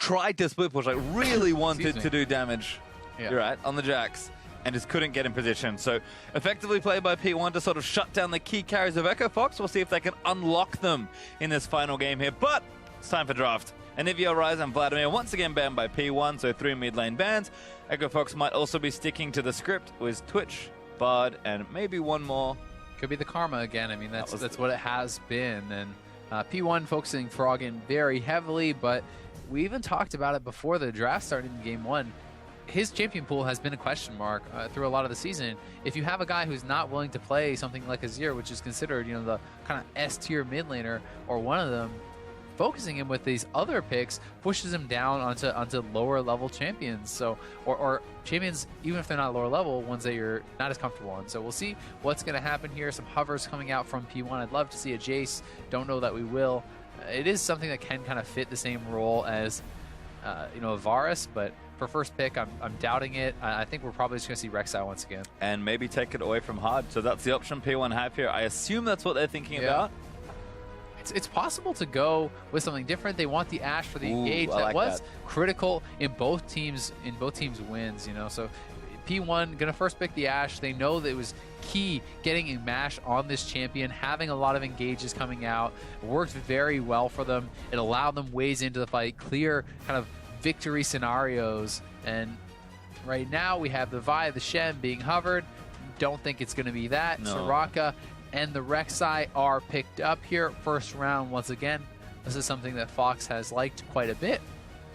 tried to split push, like really wanted to do damage. Yeah. You're right, on the Jax, and just couldn't get in position. So effectively played by P1 to sort of shut down the key carries of Echo Fox. We'll see if they can unlock them in this final game here. But it's time for draft. Anivia, Rise, and Vladimir once again banned by P1, so 3 mid lane bans. Echo Fox might also be sticking to the script with Twitch, Bard, and maybe one more. Could be the Karma again. I mean, that's what it has been. And P1 focusing Froggen very heavily, but we even talked about it before the draft started in Game 1. His champion pool has been a question mark through a lot of the season. If you have a guy who's not willing to play something like Azir, which is considered, you know, the kind of S-tier mid laner, or one of them, focusing him with these other picks pushes him down onto lower level champions. So or champions, even if they're not lower level, ones that you're not as comfortable on. So we'll see what's going to happen here. Some hovers coming out from P1. I'd love to see a Jace. Don't know that we will. It is something that can kind of fit the same role as you know, Varus, but for first pick, I'm doubting it. I think we're probably just going to see Rek'Sai once again. And maybe take it away from Hard. So that's the option P1 have here. I assume that's what they're thinking about. It's possible to go with something different. They want the Ashe for the engage. That was critical in both teams' wins, you know. So P1 gonna first pick the Ashe. They know that it was key getting a mash on this champion, having a lot of engages coming out. It worked very well for them. It allowed them ways into the fight, clear kind of victory scenarios. And right now we have the Vi, the Shen being hovered. Don't think it's gonna be that. No. Soraka and the Rek'Sai are picked up here. First round once again. This is something that Fox has liked quite a bit.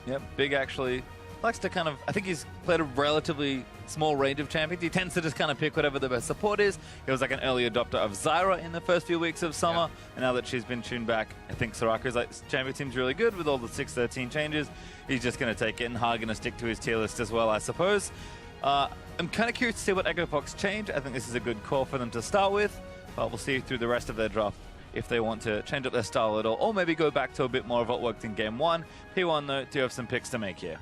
Yep, Big actually likes to kind of, I think he's played a relatively small range of champions. He tends to just kind of pick whatever the best support is. He was like an early adopter of Zyra in the first few weeks of summer, and now that she's been tuned back, I think Soraka's like, champion seems really good with all the 6-13 changes. He's just going to take it, and Hard going to stick to his tier list as well, I suppose. I'm kind of curious to see what Echo Fox change. I think this is a good call for them to start with. But we'll see through the rest of their draft if they want to change up their style at all, or maybe go back to a bit more of what worked in Game 1. P1, though, do have some picks to make here.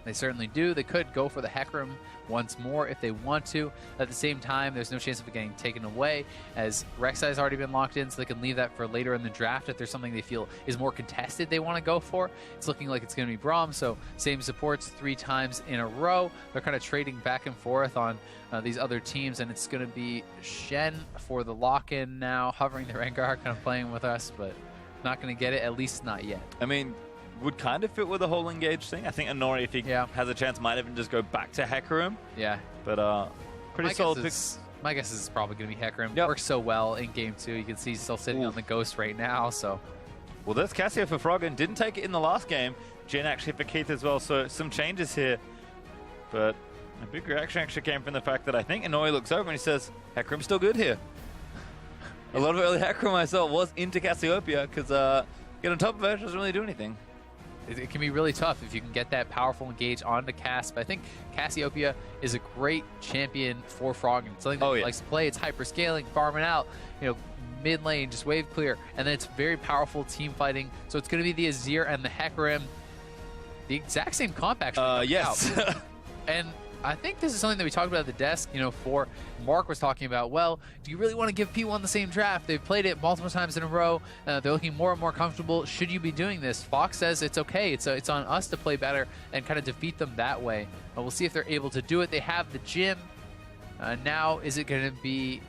They certainly do. They could go for the Hecarim once more if they want to. At the same time, there's no chance of it getting taken away, as Rek'Sai has already been locked in, so they can leave that for later in the draft if there's something they feel is more contested they want to go for. It's looking like it's going to be Braum, so same supports 3 times in a row. They're kind of trading back and forth on these other teams, and it's going to be Shen for the lock-in now, hovering the Rengar, kind of playing with us, but not going to get it, at least not yet. I mean, would kind of fit with the whole engage thing. I think Anori, if he has a chance, might even just go back to Hecarim. Yeah. But pretty solid picks. My guess is it's probably going to be Hecarim. Yep. Works so well in Game 2. You can see he's still sitting on the Ghost right now, so... Well, there's Cassio for Froggen. Didn't take it in the last game. Jhin actually for Keith as well, so some changes here. But a big reaction actually came from the fact that I think Anori looks over and he says, Hecarim's still good here. A lot of early Hecarim I saw was into Cassiopeia, because get on top of it doesn't really do anything. It can be really tough if you can get that powerful engage onto Cass. But I think Cassiopeia is a great champion for Froggen. It's something that he likes to play. It's hyper scaling, farming out, you know, mid lane, just wave clear, and then it's very powerful team fighting. So it's going to be the Azir and the Hecarim, the exact same comp actually. Yes. And I think this is something that we talked about at the desk, you know, for Mark was talking about, well, do you really want to give P1 the same draft? They've played it multiple times in a row. They're looking more and more comfortable. Should you be doing this? Fox says it's okay. It's on us to play better and kind of defeat them that way. We'll see if they're able to do it. They have the gym. Now, is it going to be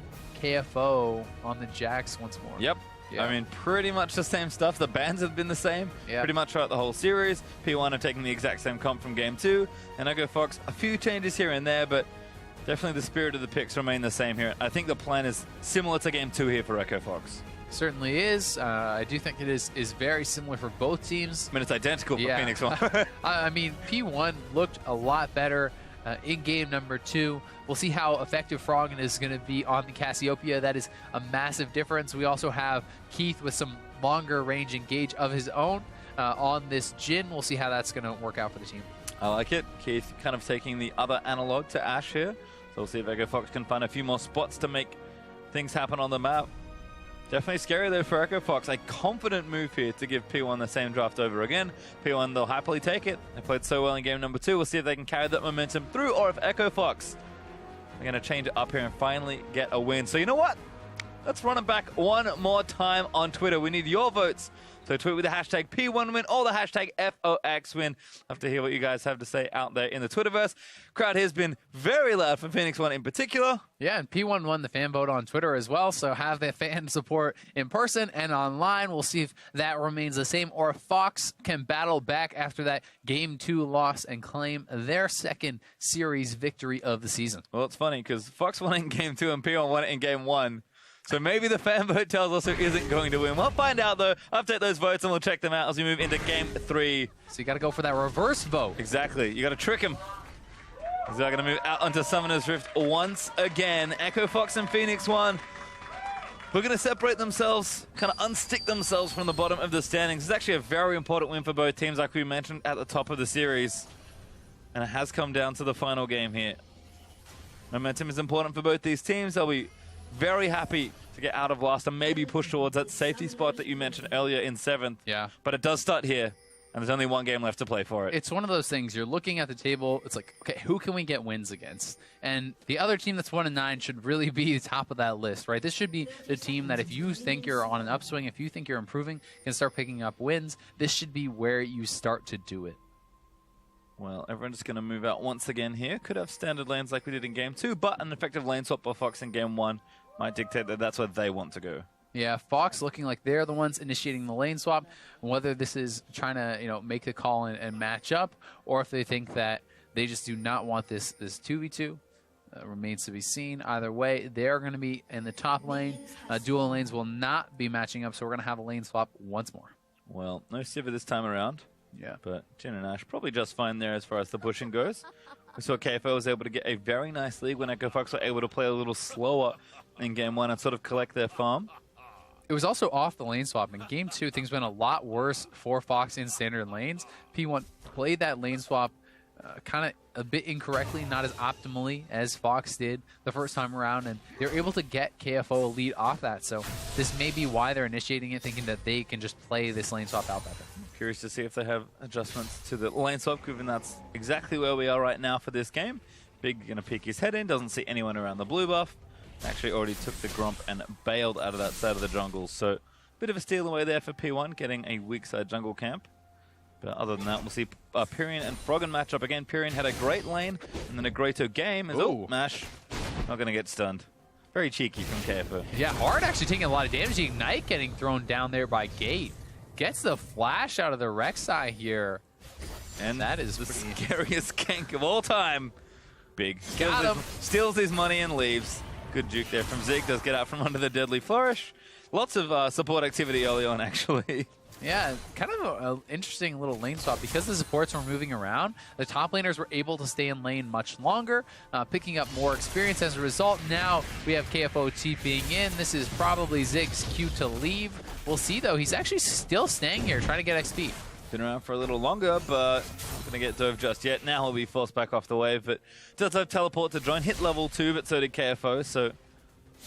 KFO on the Jax once more? Yep. Yeah. I mean, pretty much the same stuff. The bans have been the same pretty much throughout the whole series. P1 are taking the exact same comp from Game 2. And Echo Fox, a few changes here and there, but definitely the spirit of the picks remain the same here. I think the plan is similar to Game 2 here for Echo Fox. Certainly is. I do think it is very similar for both teams. I mean, it's identical for Phoenix 1. I mean, P1 looked a lot better in game number 2. We'll see how effective Froggen is going to be on the Cassiopeia. That is a massive difference. We also have Keith with some longer range engage of his own on this Jhin. We'll see how that's going to work out for the team. I like it. Keith kind of taking the other analog to Ashe here. So we'll see if Echo Fox can find a few more spots to make things happen on the map. Definitely scary though for Echo Fox. A confident move here to give P1 the same draft over again. P1, they'll happily take it. They played so well in game number 2. We'll see if they can carry that momentum through, or if Echo Fox are going to change it up here and finally get a win. So you know what? let's run it back one more time on Twitter. We need your votes. So tweet with the hashtag P1win or the hashtag FOXwin. Love to hear what you guys have to say out there in the Twitterverse. Crowd here has been very loud for Phoenix One in particular. Yeah, and P1 won the fan vote on Twitter as well, so have the fan support in person and online. We'll see if that remains the same or if Fox can battle back after that Game 2 loss and claim their second series victory of the season. Well, it's funny because Fox won in Game 2 and P1 won it in Game 1. So maybe the fan vote tells us who isn't going to win. We'll find out, though. Update those votes, and we'll check them out as we move into Game 3. So you got to go for that reverse vote. Exactly. You got to trick him. He's now going to move out onto Summoner's Rift once again. Echo Fox and Phoenix One. We're going to separate themselves, kind of unstick themselves from the bottom of the standings. It's actually a very important win for both teams, like we mentioned at the top of the series. And it has come down to the final game here. Momentum is important for both these teams. They'll be very happy to get out of last and maybe push towards that safety spot that you mentioned earlier in 7th. Yeah. But it does start here, and there's only one game left to play for it. It's one of those things, you're looking at the table, it's like, okay, who can we get wins against? And the other team that's 1-9 should really be the top of that list, right? This should be the team that if you think you're on an upswing, if you think you're improving, can start picking up wins. This should be where you start to do it. Well, everyone's just going to move out once again here. Could have standard lanes like we did in Game 2, but an effective lane swap by Fox in Game 1 might dictate that that's where they want to go. Yeah, Fox looking like they're the ones initiating the lane swap. Whether this is trying to, make the call and match up, or if they think that they just do not want this 2v2, remains to be seen. Either way, they're going to be in the top lane. Dual lanes will not be matching up, so we're going to have a lane swap once more. Well, no Sivir this time around. Yeah. But Jin and Ash probably just fine there as far as the pushing goes. We saw KFO was able to get a very nice lead when Echo Fox were able to play a little slower in Game 1 and sort of collect their farm. It was also off the lane swap. In Game 2, things went a lot worse for Fox in standard lanes. P1 played that lane swap kind of a bit incorrectly, not as optimally as Fox did the first time around, and they were able to get KFO a lead off that. So this may be why they're initiating it, thinking that they can just play this lane swap out better. Curious to see if they have adjustments to the lane swap, given that's exactly where we are right now for this game. Big going to peek his head in, doesn't see anyone around the blue buff. Actually already took the Gromp and bailed out of that side of the jungle. So bit of a steal away there for P1, getting a weak side jungle camp. But other than that, we'll see Pyrian and Froggen match up again. Pyrian had a great lane and then a greater game. Mash not going to get stunned. Very cheeky from KFO. Yeah, Hard actually taking a lot of damage. Ignite getting thrown down there by Gate. Gets the flash out of the Rek'Sai here. And that is the scariest gank of all time. Big. Got him. Steals his money and leaves. Good juke there from Zig. Does get out from under the deadly flourish. Lots of support activity early on, actually. Yeah, kind of an interesting little lane swap. Because the supports were moving around, the top laners were able to stay in lane much longer, picking up more experience as a result. Now we have KFO TPing in. This is probably Zig's cue to leave. We'll see, though. He's actually still staying here, trying to get XP. Been around for a little longer, but not going to get dove just yet. Now he'll be forced back off the wave, but does have teleport to join. Hit level 2, but so did KFO, so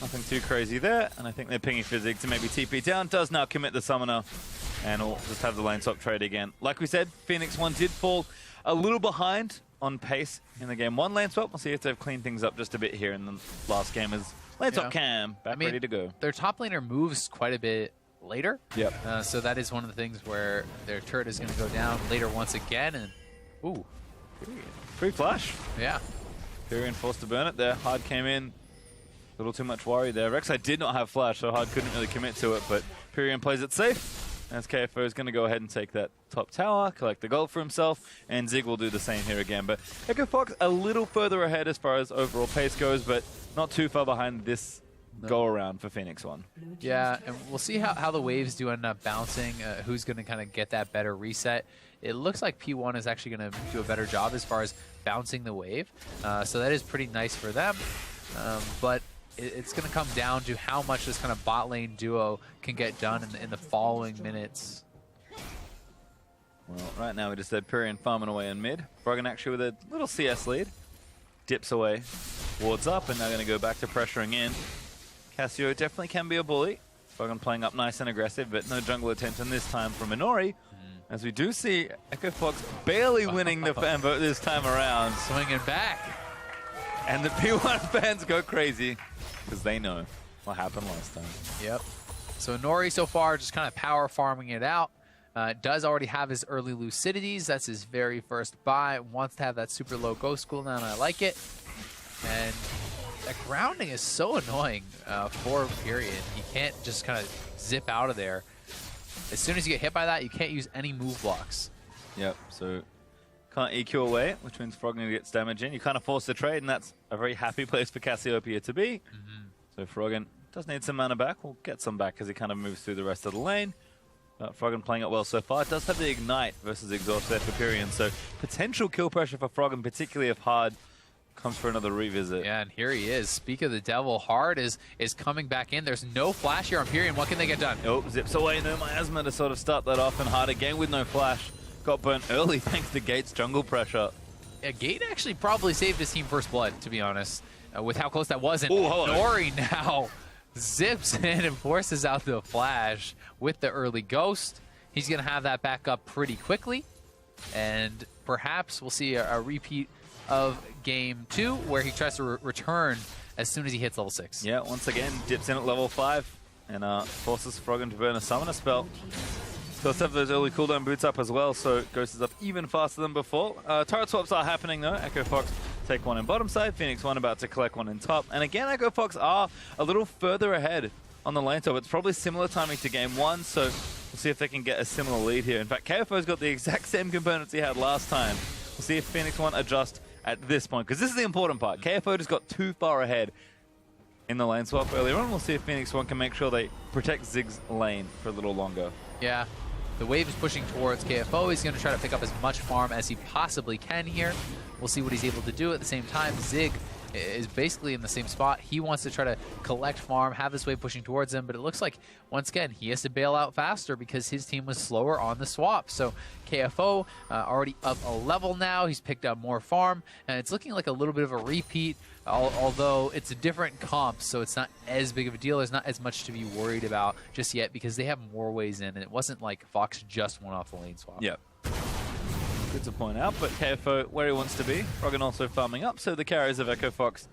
nothing too crazy there. And I think they're pinging for Zig to maybe TP down. Does now commit the summoner, and we'll just have the lane swap trade again. Like we said, Phoenix One did fall a little behind on pace in the Game 1 lane swap. We'll see if they've cleaned things up just a bit here in the last game as lane swap cam back ready to go. Their top laner moves quite a bit later. Yep. So that is one of the things where their turret is going to go down later once again. And ooh, free flash. Yeah. Pyrian forced to burn it there. Hard came in. A little too much worry there. Rek'Sai did not have flash, so Hard couldn't really commit to it, but Pyrian plays it safe. As KFO is going to go ahead and take that top tower, collect the gold for himself, and Zig will do the same here again. But Echo Fox a little further ahead as far as overall pace goes, but not too far behind this go-around for Phoenix One. Yeah, and we'll see how the waves do end up bouncing, who's going to kind of get that better reset. It looks like P1 is actually going to do a better job as far as bouncing the wave, so that is pretty nice for them. But it's going to come down to how much this kind of bot lane duo can get done in the following minutes. Well, right now we just had Pyrian farming away in mid. Froggen actually with a little CS lead. Dips away, wards up, and now going to go back to pressuring in. Cassio definitely can be a bully. Froggen playing up nice and aggressive, but no jungle attention this time from Minori. As we do see Echo Fox barely winning the fan vote this time around. Swinging back. And the P1 fans go crazy because they know. what happened last time. Yep. So Nori so far just kind of power farming it out. Does already have his early Lucidities. That's his very first buy. Wants to have that super low ghost cooldown. I like it. And that grounding is so annoying for Period. He can't just kind of zip out of there. As soon as you get hit by that, you can't use any move blocks. Yep, so can't EQ away, which means Froggen gets damage in. You kind of force the trade, and that's a very happy place for Cassiopeia to be. So Froggen does need some mana back. We'll get some back as he kind of moves through the rest of the lane. Froggen playing it well so far. It does have the Ignite versus Exhaust there for Pyrian, so potential kill pressure for Froggen, particularly if Hard comes for another revisit. Yeah, and here he is. Speak of the devil, Hard is coming back in. There's no flash here on Pyrian. What can they get done? Oh, zips away. No miasma to sort of start that off, and Hard again with no flash. Got burnt early thanks to Gate's jungle pressure. Yeah, Gate actually probably saved his team first blood, to be honest, with how close that was. And Ooh, Nori now zips in and forces out the flash with the early ghost. He's going to have that back up pretty quickly, and perhaps we'll see a repeat of game 2 where he tries to return as soon as he hits level 6. Yeah, once again, dips in at level 5 and forces Froggen to burn a summoner spell. Does have those early cooldown boots up as well, so Ghost is up even faster than before. Turret swaps are happening though. Echo Fox take one in bottom side, Phoenix one about to collect one in top. And again, Echo Fox are a little further ahead on the lane top. It's probably similar timing to game 1, so we'll see if they can get a similar lead here. In fact, KFO's got the exact same components he had last time. We'll see if Phoenix one adjust at this point, because this is the important part. KFO just got too far ahead in the lane swap earlier on. We'll see if Phoenix one can make sure they protect Zig's lane for a little longer. Yeah. The wave is pushing towards KFO. He's going to try to pick up as much farm as he possibly can here. We'll see what he's able to do. At the same time, Zig is basically in the same spot. He wants to try to collect farm, have this wave pushing towards him, but it looks like, once again, he has to bail out faster because his team was slower on the swap. So KFO already up a level now. He's picked up more farm, and it's looking like a little bit of a repeat, although it's a different comp, so it's not as big of a deal. There's not as much to be worried about just yet because they have more ways in, and it wasn't like Fox just went off the lane swap. Yep. Good to point out, but KFO where he wants to be. Froggen also farming up, so the carriers of Echo Fox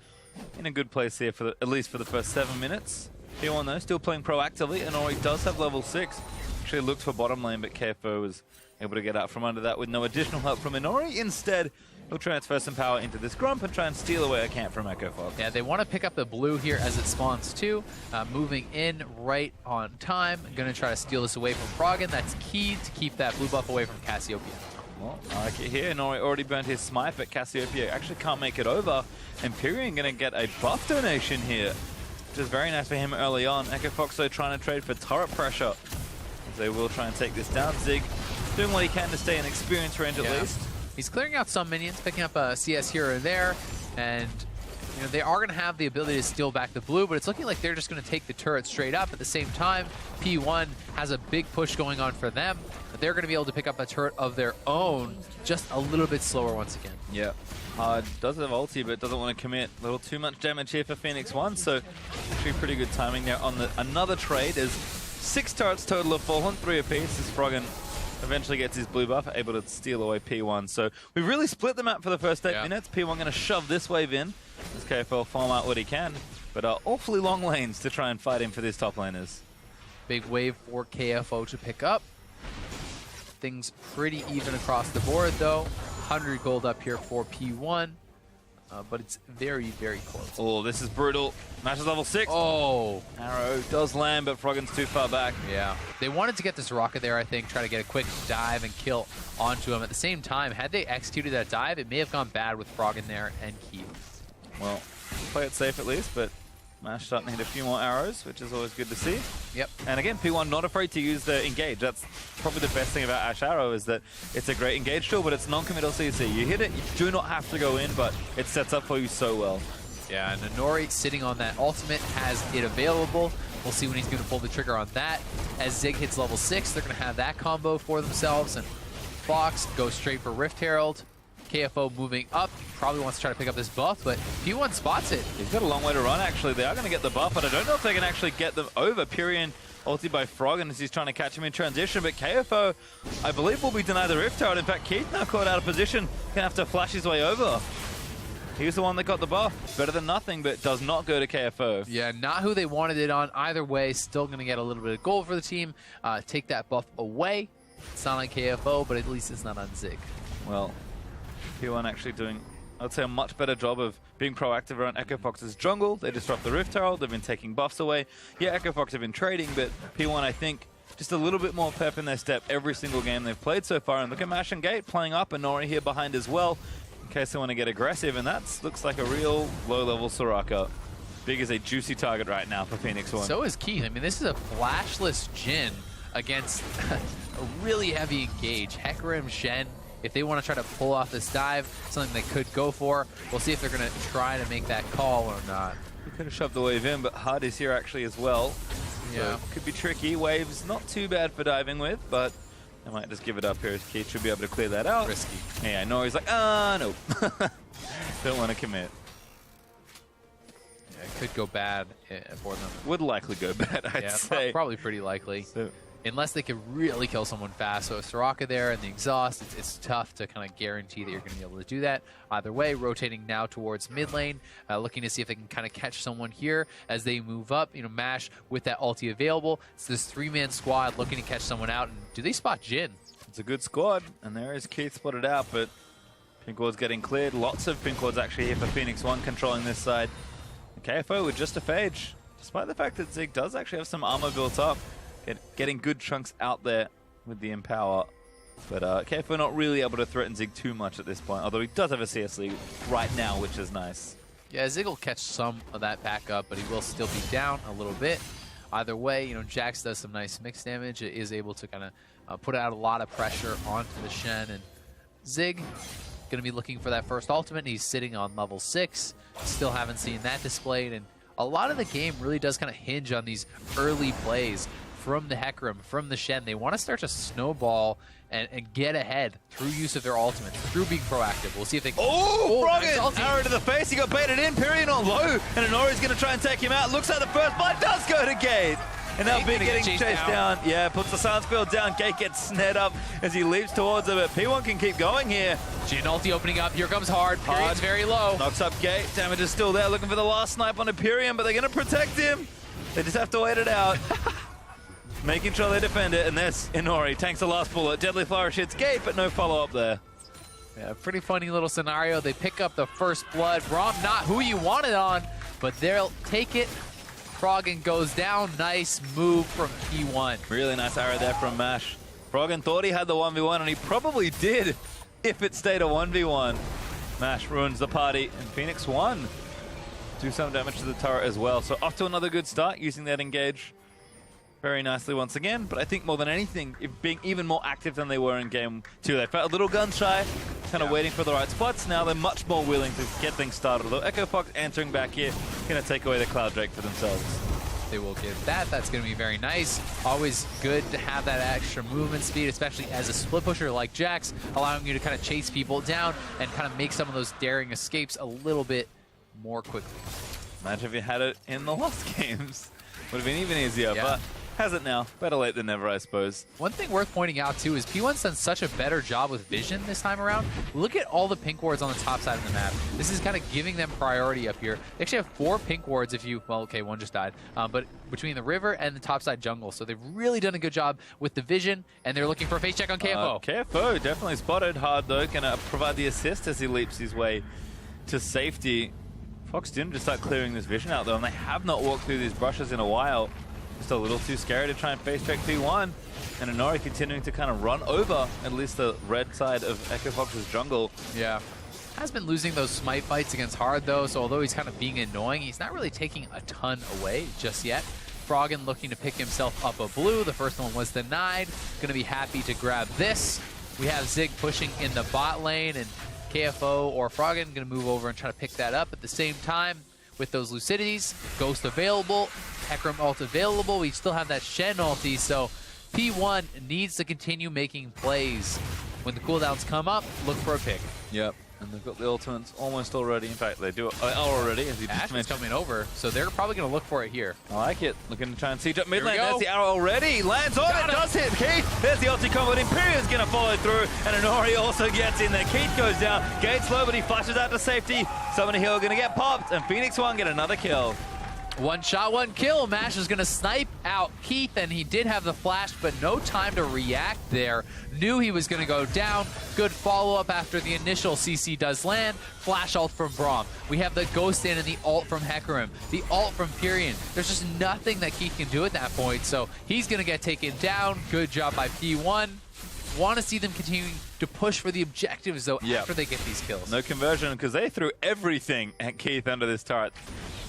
in a good place here for at least for the first 7 minutes. P1 though, still playing proactively, and Ori does have level 6. Actually looked for bottom lane, but KFO was able to get out from under that with no additional help from Inori. Instead, he'll transfer some power into this Grump and try and steal away a camp from Echo Fox. Yeah, they want to pick up the blue here as it spawns too. Moving in right on time. Going to try to steal this away from Froggen. That's key to keep that blue buff away from Cassiopeia. Well, I like it here. Nori already burnt his smite, but Cassiopeia actually can't make it over. Empyrean going to get a buff donation here, which is very nice for him early on. Echo Fox though trying to trade for turret pressure, as they will try and take this down. Zig doing what he can to stay in experience range at least. He's clearing out some minions, picking up a CS here or there, and you know, they are going to have the ability to steal back the blue, but it's looking like they're just going to take the turret straight up. At the same time, P1 has a big push going on for them, but they're going to be able to pick up a turret of their own, just a little bit slower once again. Yeah. Does have ulti, but doesn't want to commit a little too much damage here for Phoenix 1, so actually pretty good timing there on another trade. There's 6 turrets total of 4 3 apiece as Froggen eventually gets his blue buff, able to steal away P1. So we've really split the map for the first 8 minutes. P1 going to shove this wave in as KFL farm out what he can, but awfully long lanes to try and fight him for these top laners. Big wave for KFO to pick up. Things pretty even across the board though. 100 gold up here for P1, but it's very, very close. Oh, this is brutal. Match is level 6. Oh. Arrow does land, but Froggen's too far back. Yeah. They wanted to get this rocket there, I think, try to get a quick dive and kill onto him. At the same time, had they executed that dive, it may have gone bad with Froggen there and Keith. Well, play it safe at least, but Mash starting to hit a few more arrows, which is always good to see. Yep. And again, P1 not afraid to use the engage. That's probably the best thing about Ash Arrow is that it's a great engage tool, but it's non-committal CC. You hit it, you do not have to go in, but it sets up for you so well. Yeah, and Inori sitting on that ultimate has it available. We'll see when he's going to pull the trigger on that. As Zig hits level 6, they're going to have that combo for themselves, and Fox goes straight for Rift Herald. KFO moving up, probably wants to try to pick up this buff, but P1 spots it. He's got a long way to run, actually. They are going to get the buff, but I don't know if they can actually get them over. Pyrian ulti by Froggen as he's trying to catch him in transition, but KFO, I believe, will be denied the Rift Herald. In fact, Keith now caught out of position, going to have to flash his way over. He's the one that got the buff. Better than nothing, but does not go to KFO. Yeah, not who they wanted it on. Either way, still going to get a little bit of gold for the team. Take that buff away. It's not on KFO, but at least it's not on Zig. Well, P1 actually doing, I'd say, a much better job of being proactive around Echo Fox's jungle. They disrupt the Rift Herald. They've been taking buffs away. Yeah, Echo Fox have been trading, but P1, I think, just a little bit more pep in their step every single game they've played so far. And look at Mash and Gate playing up, and Nori here behind as well, in case they want to get aggressive. And that looks like a real low-level Soraka. Big is a juicy target right now for Phoenix One. So is Keith. I mean, this is a flashless Jhin against a really heavy engage. Hecarim, Shen, if they want to try to pull off this dive, something they could go for. We'll see if they're going to try to make that call or not. We could have shoved the wave in, but Hard is here actually as well. Yeah. So could be tricky. Wave's not too bad for diving with, but I might just give it up here. Keith should be able to clear that out. Risky. Yeah, Nori's like, no. Don't want to commit. Yeah, it could go bad for them. Would likely go bad, I'd say. Probably pretty likely. So, unless they could really kill someone fast. So Soraka there and the exhaust, it's tough to kind of guarantee that you're going to be able to do that. Either way, rotating now towards mid lane, looking to see if they can kind of catch someone here as they move up. You know, Mash with that ulti available. It's this three-man squad looking to catch someone out. And do they spot Jhin? it's a good squad, and there is Keith spotted out, but Pink Ward's getting cleared. Lots of Pink Wards actually here for Phoenix One controlling this side. KFO with just a phage, despite the fact that Zig does actually have some armor built up. Getting good chunks out there with the Empower. But KFO not really able to threaten Zig too much at this point, although he does have a CS lead right now, which is nice. Yeah, Zig will catch some of that back up, but he will still be down a little bit. Either way, you know, Jax does some nice mix damage. It is able to kind of put out a lot of pressure onto the Shen. And Zig going to be looking for that first ultimate. He's sitting on level 6. Still haven't seen that displayed. And a lot of the game really does kind of hinge on these early plays from the Hecarim, from the Shen. They want to start to snowball and get ahead through use of their ultimate, through being proactive. We'll see if they can... Oh, Froggen! Nice Arrow to the face, he got baited in, Period on low, and Honori's going to try and take him out. Looks like the first blood does go to Gate. And now Big getting chased down. Yeah, puts the silence field down. Gate gets snared up as he leaps towards it, but P1 can keep going here. Jhin ulti opening up. Here comes Hard. Period's very low. Knocks up Gate. Damage is still there, looking for the last snipe on Empyrean, but they're going to protect him. They just have to wait it out. Making sure they defend it, and there's Inori. Tanks the last bullet. Deadly Flourish hits Gate, but no follow-up there. Yeah, pretty funny little scenario. They pick up the first blood. Braum not who you wanted on, but they'll take it. Froggen goes down. Nice move from P1. Really nice arrow there from Mash. Froggen thought he had the 1v1, and he probably did if it stayed a 1v1. Mash ruins the party, and Phoenix One do some damage to the turret as well. So off to another good start using that engage very nicely once again, but I think more than anything, being even more active than they were in game 2. They felt a little gun shy, kind of waiting for the right spots. Now they're much more willing to get things started. Although Echo Fox answering back here, going to take away the Cloud Drake for themselves. They will get that. That's going to be very nice. Always good to have that extra movement speed, especially as a split pusher like Jax, allowing you to kind of chase people down and kind of make some of those daring escapes a little bit more quickly. Imagine if you had it in the last games. Would have been even easier, but has it now. Better late than never, I suppose. One thing worth pointing out, too, is P1's done such a better job with vision this time around. Look at all the pink wards on the top side of the map. This is kind of giving them priority up here. They actually have 4 pink wards if you... Well, okay, one just died. But between the river and the top side jungle. So they've really done a good job with the vision, and they're looking for a face check on KFO. KFO definitely spotted. Hard, though, going to provide the assist as he leaps his way to safety. Fox didn't just start clearing this vision out, though, and they have not walked through these brushes in a while. Just a little too scary to try and face check P1. And Inori continuing to kind of run over at least the red side of Echo Fox's jungle. Yeah. Has been losing those smite fights against Hard, though, so although he's kind of being annoying, he's not really taking a ton away just yet. Froggen looking to pick himself up a blue. The first one was denied. Going to be happy to grab this. We have Zig pushing in the bot lane, and KFO or Froggen going to move over and try to pick that up. At the same time, with those Lucidities, Ghost available, Hecarim ult available. We still have that Shen ulti, so P1 needs to continue making plays. When the cooldowns come up, look for a pick. Yep. And they've got the ultimates almost already. In fact, they do it already, as you just mentioned. Coming over, so they're probably going to look for it here. I like it. Looking to try and siege up mid lane. There's the arrow already. Lands on it. Does hit Keith. There's the ulti combo. Imperium's going to follow through. And Inori also gets in there. Keith goes down. Gates low, but he flashes out to safety. Summoner Hill going to get popped. And Phoenix One get another kill. One shot, one kill. Mash is going to snipe out Keith, and he did have the flash, but no time to react there. Knew he was going to go down. Good follow-up after the initial CC does land. Flash ult from Braum. We have the Ghost in and the ult from Hecarim. The ult from Pyrion. There's just nothing that Keith can do at that point, so he's going to get taken down. Good job by P1. Want to see them continuing to push for the objectives, though, after they get these kills. No conversion, because they threw everything at Keith under this turret.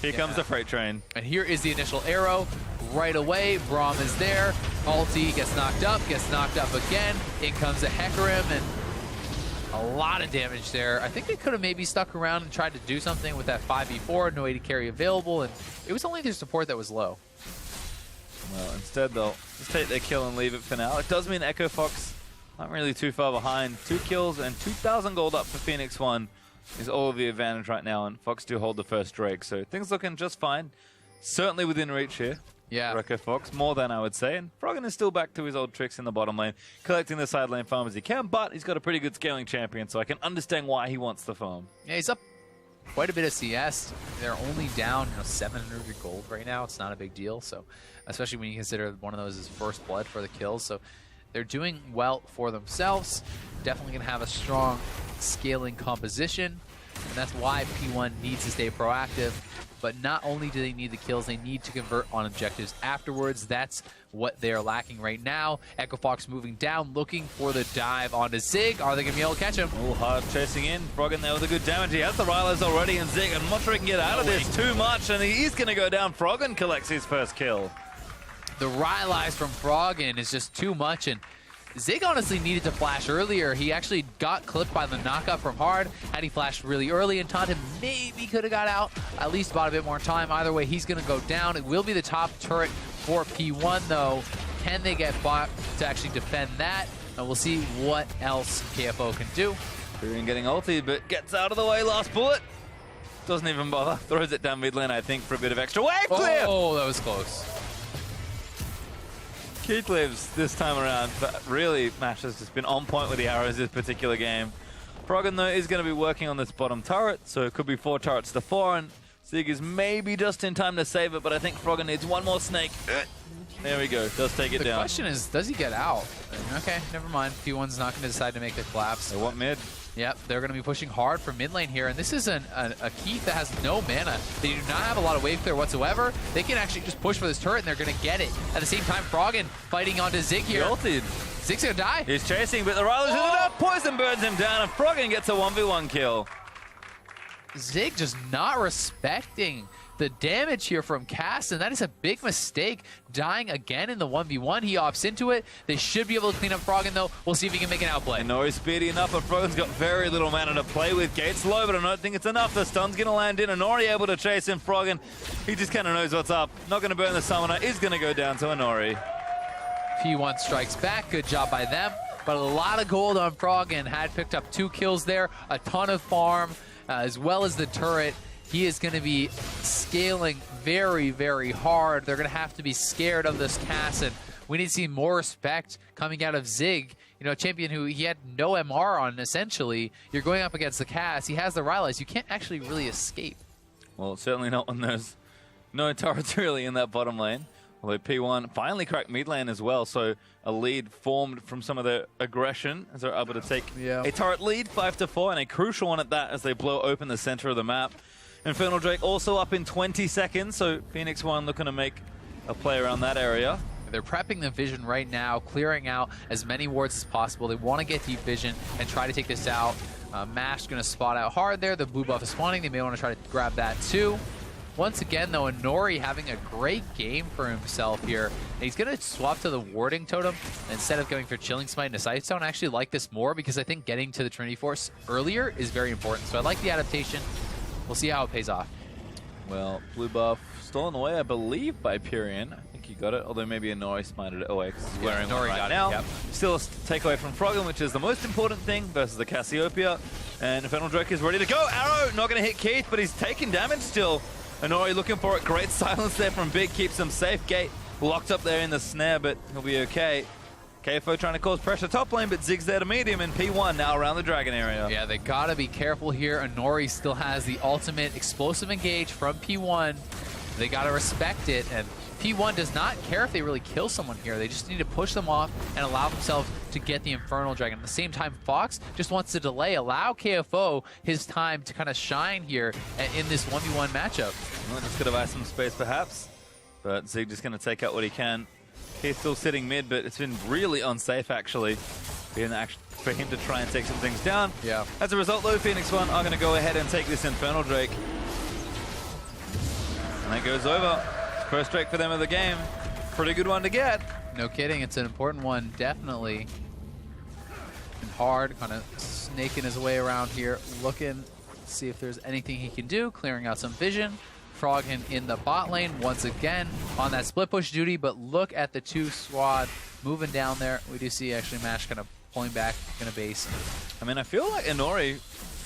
Here comes the freight train. And here is the initial arrow. Right away, Braum is there. Ulti gets knocked up again. In comes the Hecarim, and a lot of damage there. I think they could have maybe stuck around and tried to do something with that 5v4, no AD carry available, and it was only their support that was low. Well, instead they'll just take their kill and leave it for now. It does mean Echo Fox not really too far behind. 2 kills and 2,000 gold up for Phoenix One is all of the advantage right now, and Fox do hold the first Drake, so things looking just fine. Certainly within reach here. Yeah. Echo Fox, more than I would say, and Froggen is still back to his old tricks in the bottom lane, collecting the side lane farm as he can, but he's got a pretty good scaling champion, so I can understand why he wants the farm. Yeah, he's up quite a bit of CS. They're only down 700 gold right now. It's not a big deal, so especially when you consider one of those is first blood for the kills, so they're doing well for themselves. Definitely going to have a strong scaling composition, and that's why P1 needs to stay proactive. But not only do they need the kills, they need to convert on objectives afterwards. That's what they're lacking right now. Echo Fox moving down, looking for the dive onto Zig. Are they going to be able to catch him? Oh, hard chasing in. Froggen there with a good damage. He has the Rylers already, and Zig, I'm not sure he can get out of this too much, and he's going to go down. Froggen collects his first kill. The Rylers from Froggen is just too much, and Zig honestly needed to flash earlier. He actually got clipped by the knockup from Hard. Had he flashed really early and Taunted, maybe could have got out. At least bought a bit more time. Either way, he's going to go down. It will be the top turret for P1, though. Can they get bought to actually defend that? And we'll see what else KFO can do. Pyrion getting ulti, but gets out of the way. Last bullet. Doesn't even bother. Throws it down mid lane, I think, for a bit of extra wave clear. Oh, that was close. Keith lives this time around, but really, Mash has just been on point with the arrows this particular game. Froggen, though, is going to be working on this bottom turret, so it could be 4 turrets to 4, and Zig is maybe just in time to save it, but I think Froggen needs one more snake. There we go, does take it down. The question is, does he get out? Okay, never mind. P1's not going to decide to make the collapse. They want mid. Yep, they're going to be pushing hard for mid lane here, and this is a Keith that has no mana. They do not have a lot of wave clear whatsoever. They can actually just push for this turret, and they're going to get it. At the same time, Froggen fighting onto Zig here. He ulted. Zig's going to die. He's chasing, but the Rylers is enough. Poison burns him down, and Froggen gets a 1v1 kill. Zig just not respecting the damage here from Cass, and that is a big mistake. Dying again in the 1v1. He opts into it. They should be able to clean up Froggen, though. We'll see if he can make an outplay. And Nori's speedy enough, but Froggen's got very little mana to play with. Gates low, but I don't think it's enough. The stun's going to land in, and Nori able to chase in. Froggen, he just kind of knows what's up. Not going to burn the summoner. Is going to go down to Inori. P1 strikes back. Good job by them. But a lot of gold on Froggen. Had picked up 2 kills there. A ton of farm, as well as the turret. He is going to be scaling very, very hard. They're going to have to be scared of this Cass, and we need to see more respect coming out of Zig. You know, a champion who he had no MR on, essentially. You're going up against the Cass. He has the Rylers. You can't actually really escape. Well, certainly not when there's no turrets really in that bottom lane. Although P1 finally cracked mid lane as well, so a lead formed from some of their aggression as they're able to take a turret lead, 5-4, and a crucial one at that as they blow open the center of the map. Infernal Drake also up in 20 seconds, so Phoenix One looking to make a play around that area. They're prepping the vision right now, clearing out as many wards as possible. They want to get deep vision and try to take this out. Mash going to spot out hard there. The blue buff is spawning. They may want to try to grab that too. Once again, though, Inori having a great game for himself here. And he's going to swap to the warding totem instead of going for Chilling Smite and a Sight Stone. I actually like this more because I think getting to the Trinity Force earlier is very important. So I like the adaptation. We'll see how it pays off. Well, blue buff stolen away, I believe, by Pyrion. I think he got it, although maybe Inori smited it away because he's wearing one right now. Still a takeaway from Froggen, which is the most important thing versus the Cassiopeia. And Infernal Drake is ready to go. Arrow not going to hit Keith, but he's taking damage still. Inori looking for it. Great silence there from Big. Keeps him safe. Gate locked up there in the snare, but he'll be okay. KFO trying to cause pressure top lane, but Zig's there to meet him, and P1 now around the Dragon area. Yeah, they gotta be careful here. Inori still has the ultimate explosive engage from P1. They gotta respect it, and P1 does not care if they really kill someone here. They just need to push them off and allow themselves to get the Infernal Dragon. At the same time, Fox just wants to delay, allow KFO his time to kind of shine here in this 1v1 matchup. Well, just could have asked some space perhaps, but Zig just going to take out what he can. He's still sitting mid, but it's been really unsafe actually for him to try and take some things down. Yeah. As a result though, Phoenix 1 are going to go ahead and take this Infernal Drake. And that goes over. First Drake for them of the game. Pretty good one to get. No kidding, it's an important one, definitely. And hard, kind of snaking his way around here, looking to see if there's anything he can do, clearing out some vision. Froggen in the bot lane once again on that split push duty, but look at the two squad moving down there. We do see actually Mash kind of pulling back in a base. I mean, I feel like Inori,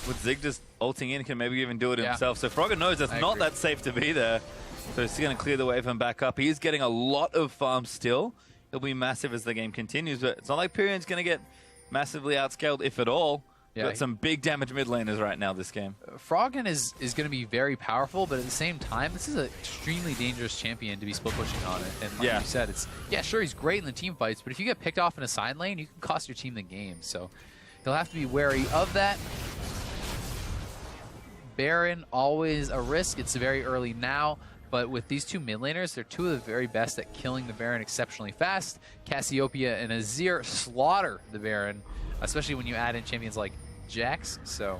with Zig just ulting in, can maybe even do it himself. So Froggen knows it's not that safe to be there. So he's going to clear the way for him back up. He's getting a lot of farm still. It'll be massive as the game continues, but it's not like Pyrion's going to get massively outscaled, if at all. Yeah, got some big damage mid laners right now this game. Froggen is going to be very powerful, but at the same time, this is an extremely dangerous champion to be split pushing on it. And like you said, sure, he's great in the team fights, but if you get picked off in a side lane, you can cost your team the game. So he'll have to be wary of that. Baron, always a risk. It's very early now. But with these two mid laners, they're two of the very best at killing the Baron exceptionally fast. Cassiopeia and Azir slaughter the Baron, especially when you add in champions like Jax. So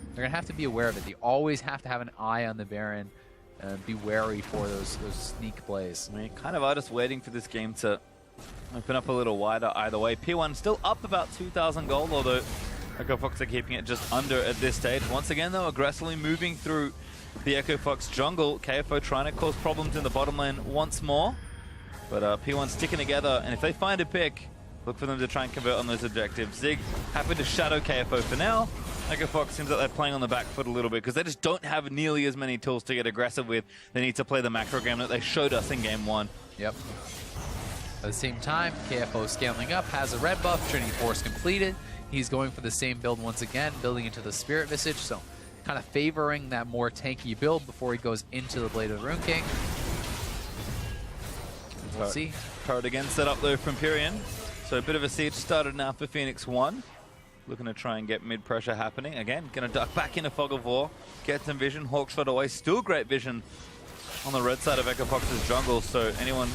they're going to have to be aware of it. You always have to have an eye on the Baron and be wary for those sneak plays. I mean, kind of are just waiting for this game to open up a little wider either way. P1 still up about 2,000 gold, although Echo Fox are keeping it just under at this stage. Once again, though, aggressively moving through the Echo Fox jungle. KFO trying to cause problems in the bottom lane once more. But P1 sticking together, and if they find a pick, look for them to try and convert on those objectives. Zig happy to shadow KFO for now. Echo Fox seems like they're playing on the back foot a little bit because they just don't have nearly as many tools to get aggressive with. They need to play the macro game that they showed us in game 1. Yep. At the same time, KFO scaling up, has a red buff, Trinity Force completed. He's going for the same build once again, building into the Spirit Visage, so kind of favoring that more tanky build before he goes into the Blade of the Rune King. We'll see. Turret again set up though from Pyrion. So a bit of a siege started now for Phoenix 1. Looking to try and get mid pressure happening. Again, going to duck back into Fog of War. Get some vision. Hawkshot away. Still great vision on the red side of Echo Fox's jungle. So anyone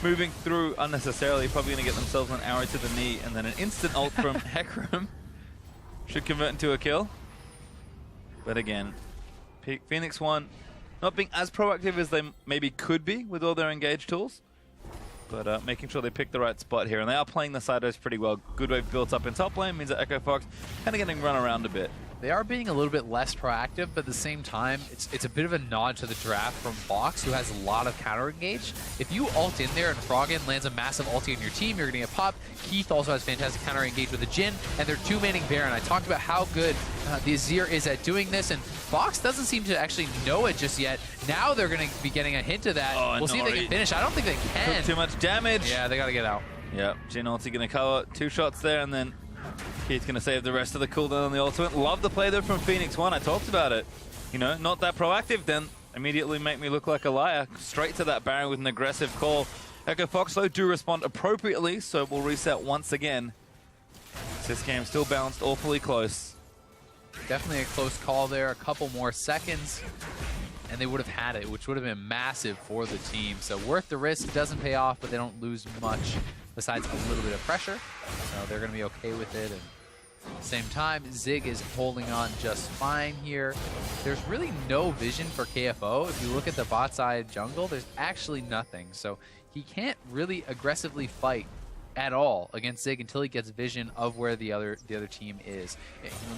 moving through unnecessarily probably going to get themselves an arrow to the knee. And then an instant ult from Hecarim should convert into a kill. But again, Phoenix 1 not being as proactive as they maybe could be with all their engaged tools. But making sure they pick the right spot here. And they are playing the side pretty well. Good wave built up in top lane means that Echo Fox kind of getting run around a bit. They are being a little bit less proactive, but at the same time, it's a bit of a nod to the draft from Fox, who has a lot of counter engage. If you ult in there and Froggen lands a massive ulti on your team, you're going to get popped. Keith also has fantastic counter engage with the Jhin, and they're two-manning Baron. I talked about how good the Azir is at doing this, and Fox doesn't seem to actually know it just yet. Now they're going to be getting a hint of that. We'll see if they can finish. I don't think they can. Took too much damage. Yeah, they got to get out. Yep, Jhin ulti going to cover 2 shots there, and then Keith's going to save the rest of the cooldown on the ultimate. Love the play there from Phoenix 1. I talked about it. You know, not that proactive, then immediately make me look like a liar. Straight to that Baron with an aggressive call. Echo Fox, though, do respond appropriately, so we'll reset once again. This game still bounced awfully close. Definitely a close call there. A couple more seconds, and they would have had it, which would have been massive for the team. So worth the risk. It doesn't pay off, but they don't lose much besides a little bit of pressure. So they're going to be okay with it. And at the same time, Zig is holding on just fine here. There's really no vision for KFO. If you look at the bot side jungle, there's actually nothing. So he can't really aggressively fight at all against Zig until he gets vision of where the other team is.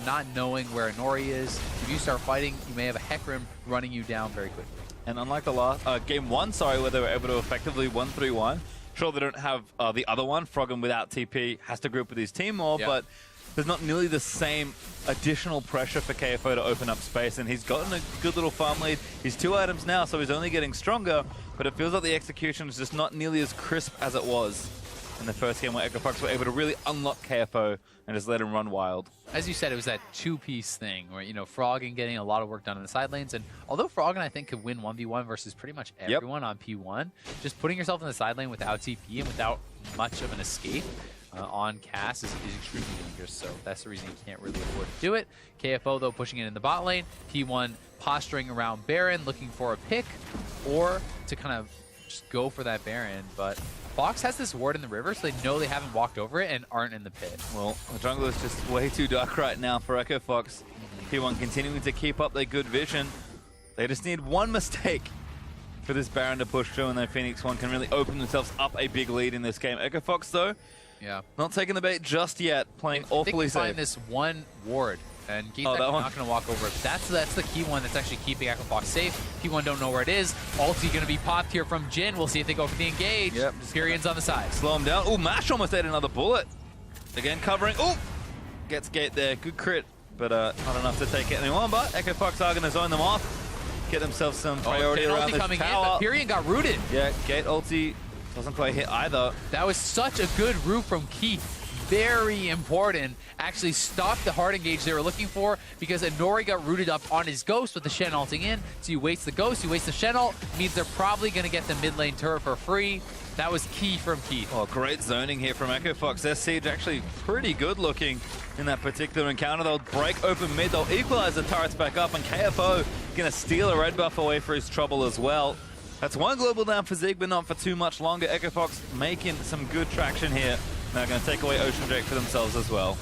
Not knowing where Inori is, if you start fighting, you may have a Hecarim running you down very quickly. And unlike the last game 1, where they were able to effectively 1-3-1, sure they don't have the other one. Froggen without TP has to group with his team more, but there's not nearly the same additional pressure for KFO to open up space, and he's gotten a good little farm lead. He's 2 items now, so he's only getting stronger, but it feels like the execution is just not nearly as crisp as it was in the first game where Echo Fox were able to really unlock KFO and just let him run wild. As you said, it was that two-piece thing where, you know, Froggen getting a lot of work done in the side lanes, and although Froggen, I think, could win 1v1 versus pretty much everyone on P1, just putting yourself in the side lane without TP and without much of an escape on Cass is extremely dangerous, so that's the reason you can't really afford to do it. KFO, though, pushing it in the bot lane. P1 posturing around Baron, looking for a pick, or to kind of just go for that Baron, but Fox has this ward in the river, so they know they haven't walked over it and aren't in the pit. Well, the jungle is just way too dark right now for Echo Fox. P1 continuing to keep up their good vision. They just need one mistake for this Baron to push through, and then Phoenix One can really open themselves up a big lead in this game. Echo Fox, though, not taking the bait just yet, playing awfully safe. They find this one ward, and Keith's not going to walk over it. That's the key one that's actually keeping Echo Fox safe. P1 don't know where it is. Ulti going to be popped here from Jin. We'll see if they go for the engage. Yep. Tyrion's on the side. Slow him down. Oh, Mash almost ate another bullet. Again, covering. Oh, gets gate there. Good crit, but not enough to take it anymore. But Echo Fox are going to zone them off, get themselves some priority around this coming tower. In, but Tyrion got rooted. Yeah, gate ulti doesn't quite hit either. That was such a good root from Keith. Very important. Actually stopped the hard engage they were looking for because Inori got rooted up on his Ghost with the Shen ulting in. So you waste the Ghost, you waste the Shen ult, means they're probably going to get the mid lane turret for free. That was key from Keith. Oh, great zoning here from Echo Fox. Their siege actually pretty good looking in that particular encounter. They'll break open mid, they'll equalize the turrets back up, and KFO going to steal a red buff away for his trouble as well. That's one global down for Zig, but not for too much longer. Echo Fox making some good traction here. Now going to take away Ocean Drake for themselves as well.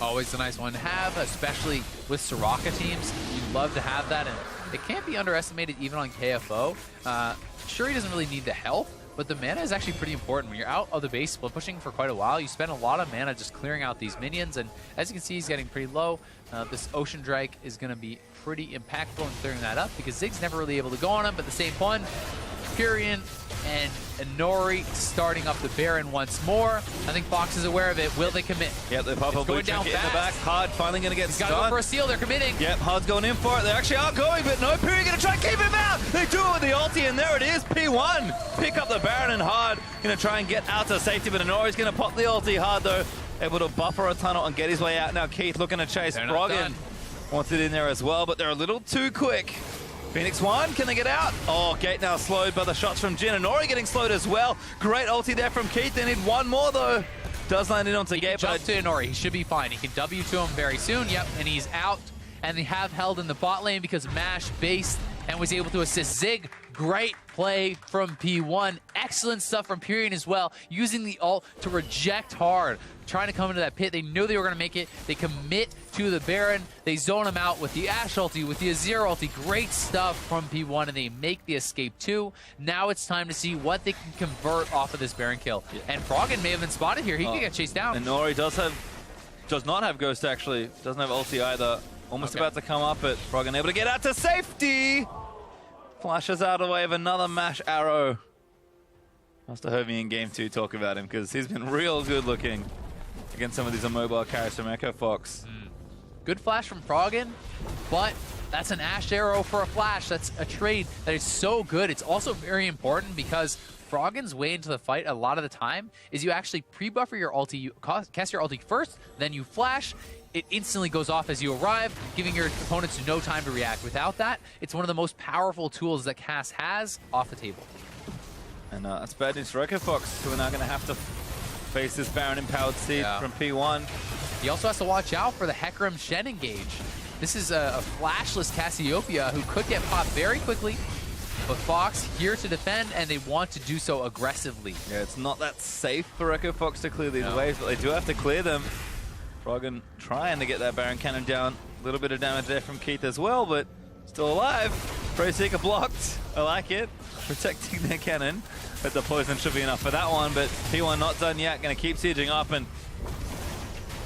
Always a nice one to have, especially with Soraka teams. You'd love to have that, and it can't be underestimated even on KFO. Sure, he doesn't really need the health, but the mana is actually pretty important. When you're out of the base split pushing for quite a while, you spend a lot of mana just clearing out these minions, and as you can see, he's getting pretty low. This Ocean Drake is going to be pretty impactful in clearing that up because Zig's never really able to go on him, but the same one, Tyrion and Inori starting up the Baron once more. I think Fox is aware of it. Will they commit? Yep, they probably check it in the back. Hard finally going to get stunned. Gotta go for a steal, they're committing. Yep, Hard's going in for it. They actually are going, but no, Pyrion going to try and keep him out. They do it with the ulti, and there it is. P1 pick up the Baron, and Hard going to try and get out to safety, but Inori's going to pop the ulti. Hard, though, able to buffer a tunnel and get his way out. Now Keith looking to chase Froggen. Wants it in there as well, but they're a little too quick. Phoenix One, can they get out? Oh, gate now slowed by the shots from Jin. Inori getting slowed as well. Great ulti there from Keith. They need one more, though. Does land in onto gate. Jump to Inori. He should be fine. He can W to him very soon. Yep, and he's out. And they have held in the bot lane because Mash based and was able to assist Zig. Great play from P1. Excellent stuff from Pyrion as well. Using the ult to reject Hard. Trying to come into that pit. They knew they were going to make it. They commit to the Baron. They zone him out with the Ashe ulti, with the Azir ulti. Great stuff from P1, and they make the escape too. Now it's time to see what they can convert off of this Baron kill. Yeah. And Froggen may have been spotted here. He could get chased down. And Nori does not have Ghost, actually. Doesn't have ulti either. Almost about to come up, but Froggen able to get out to safety. Flashes out of the way of another Mash arrow. Must have heard me in game 2 talk about him, because he's been real good looking against some of these immobile carries from Echo Fox. Good flash from Froggen, but that's an Ashe arrow for a flash. That's a trade that is so good. It's also very important because Froggen's way into the fight a lot of the time is you actually pre-buffer your ulti, you cast your ulti first, then you flash. It instantly goes off as you arrive, giving your opponents no time to react. Without that, it's one of the most powerful tools that Cass has off the table. And that's bad news for Echo Fox, who are now going to have to face this Baron empowered seed from P1. He also has to watch out for the Hecarim Shen engage. This is a flashless Cassiopeia who could get popped very quickly, but Fox here to defend, and they want to do so aggressively. Yeah, it's not that safe for Echo Fox to clear these waves, but they do have to clear them. Froggen trying to get that Baron Cannon down. A little bit of damage there from Keith as well, but still alive. Seeker blocked. I like it. Protecting their cannon. But the poison should be enough for that one, but P1 not done yet. Going to keep sieging up, and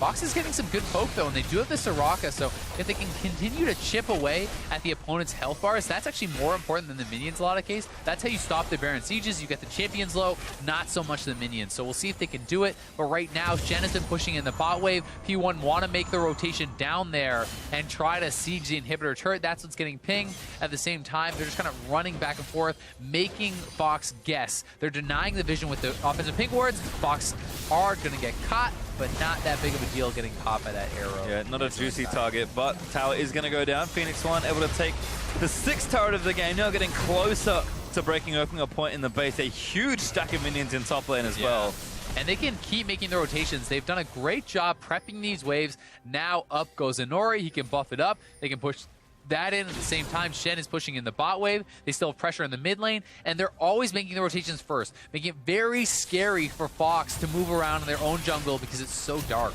Fox is getting some good poke, though, and they do have the Soraka, so if they can continue to chip away at the opponent's health bars, that's actually more important than the minions in a lot of cases. That's how you stop the Baron Sieges. You get the champions low, not so much the minions. So we'll see if they can do it, but right now, Shen has been pushing in the bot wave. P1 want to make the rotation down there and try to siege the inhibitor turret. That's what's getting pinged. At the same time, they're just kind of running back and forth, making Fox guess. They're denying the vision with the offensive ping wards. Fox are going to get caught, but not that big of a deal getting caught by that arrow. Yeah, not a juicy target, but tower is going to go down. Phoenix 1 able to take the 6th turret of the game, now getting closer to breaking open a point in the base. A huge stack of minions in top lane as well. And they can keep making the rotations. They've done a great job prepping these waves. Now up goes Inori. He can buff it up. They can push that in at the same time. Shen is pushing in the bot wave. They still have pressure in the mid lane, and they're always making the rotations first, making it very scary for Fox to move around in their own jungle because it's so dark.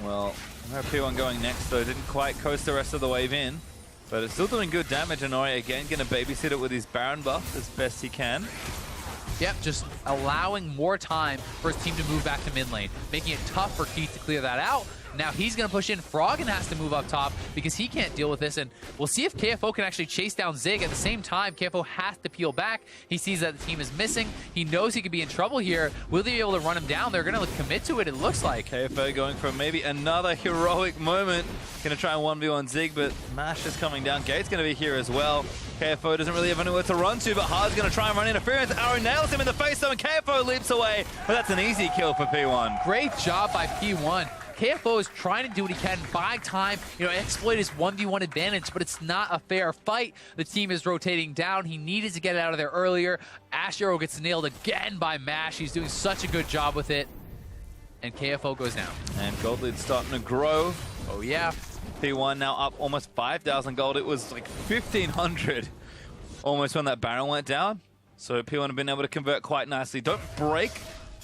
Well, P1 going next, though. Didn't quite coast the rest of the wave in, but it's still doing good damage. Inori again going to babysit it with his Baron buff as best he can. Yep, just allowing more time for his team to move back to mid lane, making it tough for Keith to clear that out. Now he's going to push in. Froggen has to move up top because he can't deal with this, and we'll see if KFO can actually chase down Zig. At the same time, KFO has to peel back. He sees that the team is missing. He knows he could be in trouble here. Will they be able to run him down? They're going to commit to it, it looks like. KFO going for maybe another heroic moment. Going to try and 1v1 Zig, but Mash is coming down. Gate's going to be here as well. KFO doesn't really have anywhere to run to, but Hard's going to try and run interference. Arrow nails him in the face, though, and KFO leaps away. But that's an easy kill for P1. Great job by P1. KFO is trying to do what he can, buy time, exploit his 1v1 advantage, but it's not a fair fight. The team is rotating down. He needed to get it out of there earlier. Ash Arrow gets nailed again by Mash. He's doing such a good job with it. And KFO goes down. And gold lead's starting to grow. Oh, yeah. P1 now up almost 5,000 gold. It was like 1,500 almost when that Baron went down. So P1 have been able to convert quite nicely. Don't break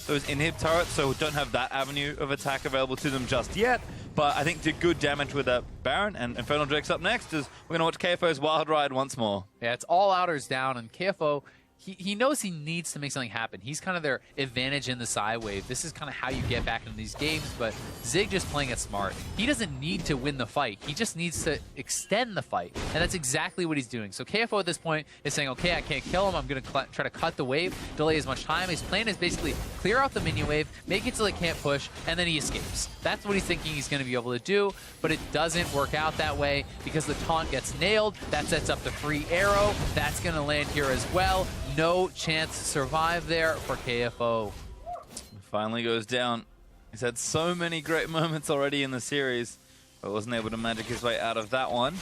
those inhib turrets, so don't have that avenue of attack available to them just yet. But I think did good damage with that Baron. And Infernal Drake's up next as we're going to watch KFO's Wild Ride once more. Yeah, it's all outers down, and KFO, he knows he needs to make something happen. He's kind of their advantage in the side wave. This is kind of how you get back into these games, but Zig just playing it smart. He doesn't need to win the fight. He just needs to extend the fight, and that's exactly what he's doing. So KFO at this point is saying, okay, I can't kill him. I'm going to try to cut the wave, delay as much time. His plan is basically clear out the minion wave, make it so they can't push, and then he escapes. That's what he's thinking he's going to be able to do, but it doesn't work out that way because the taunt gets nailed. That sets up the free arrow. That's going to land here as well. No chance to survive there for KFO. Finally goes down. He's had so many great moments already in the series, but wasn't able to magic his way out of that one.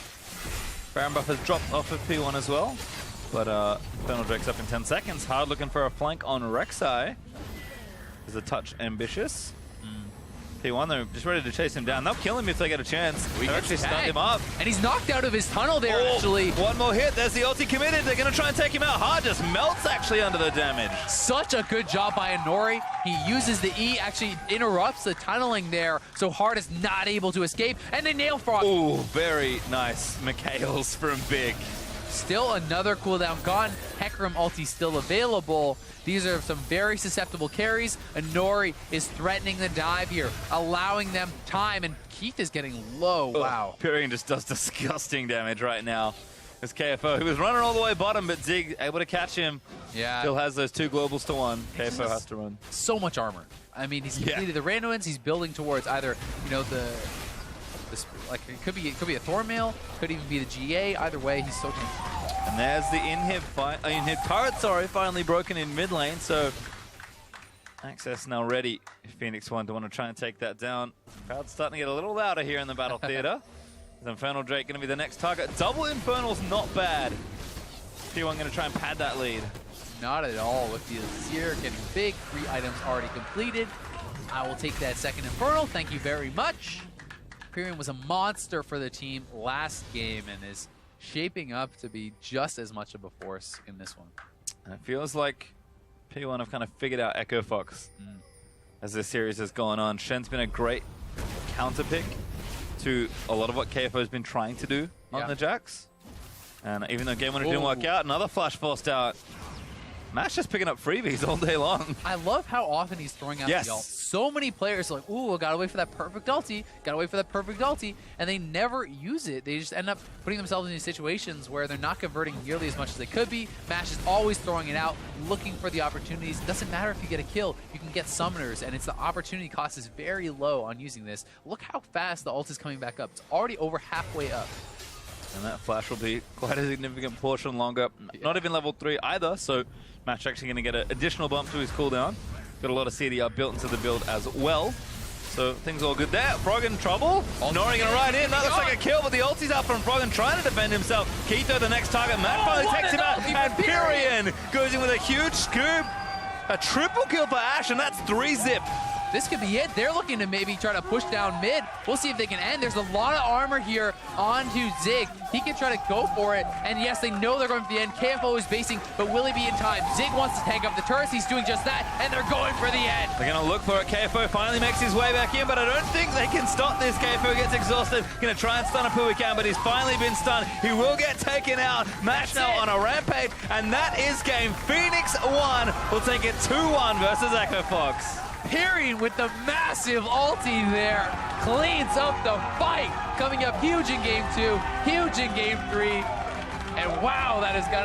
Baron buff has dropped off of P1 as well, but Infernal Drake's up in 10 seconds. Hard looking for a flank on Rek'Sai. Is a touch ambitious. P1, they're just ready to chase him down. They'll kill him if they get a chance. They actually stunned him up. And he's knocked out of his tunnel there, actually. One more hit. There's the ulti committed. They're going to try and take him out. Hard just melts, actually, under the damage. Such a good job by Inori. He uses the E, actually interrupts the tunneling there, so Hard is not able to escape. And they nail Frog. Ooh, very nice Mikhails from Big. Still another cooldown gone. Hecarim ulti still available. These are some very susceptible carries. Inori is threatening the dive here, allowing them time, and Keith is getting low. Wow. Pyrian just does disgusting damage right now. It's KFO. He was running all the way bottom, but Zig able to catch him. Yeah. Still has those 2 globals to 1. KFO has to run. So much armor. I mean, he's completed the Randuins. He's building towards either, like it could be a Thornmail, could even be the GA. Either way, he's so tanky. And there's the inhib turret, finally broken in mid lane. So access now ready. Phoenix 1 to want to try and take that down. Crowd's starting to get a little louder here in the battle theater. Is Infernal Drake going to be the next target? Double Infernal's not bad. P1 going to try and pad that lead. Not at all with the Azir getting big. 3 items already completed. I will take that second Infernal. Thank you very much. Pyrian was a monster for the team last game and is shaping up to be just as much of a force in this one. And it feels like P1 have kind of figured out Echo Fox as this series has gone on. Shen's been a great counter pick to a lot of what KFO has been trying to do on the Jax. And even though game 1 didn't work out, another flash forced out. Mash just picking up freebies all day long. I love how often he's throwing out the ult. So many players are like, ooh, gotta wait for that perfect ulti, gotta wait for that perfect ulti, and they never use it. They just end up putting themselves in these situations where they're not converting nearly as much as they could be. Mash is always throwing it out, looking for the opportunities. It doesn't matter if you get a kill, you can get summoners, and it's the opportunity cost is very low on using this. Look how fast the ult is coming back up. It's already over halfway up. And that flash will be quite a significant portion longer. Not even level 3 either, so Mash actually going to get an additional bump to his cooldown. Got a lot of CDR built into the build as well. So things all good there. Frog in trouble. Nori going to ride in. That looks like a kill, but the ulti's out from Frog trying to defend himself. Keto, the next target. Matt finally takes him out. And Pyrian goes in with a huge scoop. A triple kill for Ash, and that's 3-zip. This could be it. They're looking to maybe try to push down mid. We'll see if they can end. There's a lot of armor here onto Zig. He can try to go for it. And yes, they know they're going for the end. KFO is basing, but will he be in time? Zig wants to tank up the turrets. He's doing just that, and they're going for the end. They're going to look for it. KFO finally makes his way back in, but I don't think they can stop this. KFO gets exhausted. Going to try and stun up who he can, but he's finally been stunned. He will get taken out. Mash now on a rampage, and that is game. Phoenix 1 will take it 2-1 versus Echo Fox. Pyrian with the massive ulti there cleans up the fight. Coming up huge in game 2, huge in game 3. And wow, that has got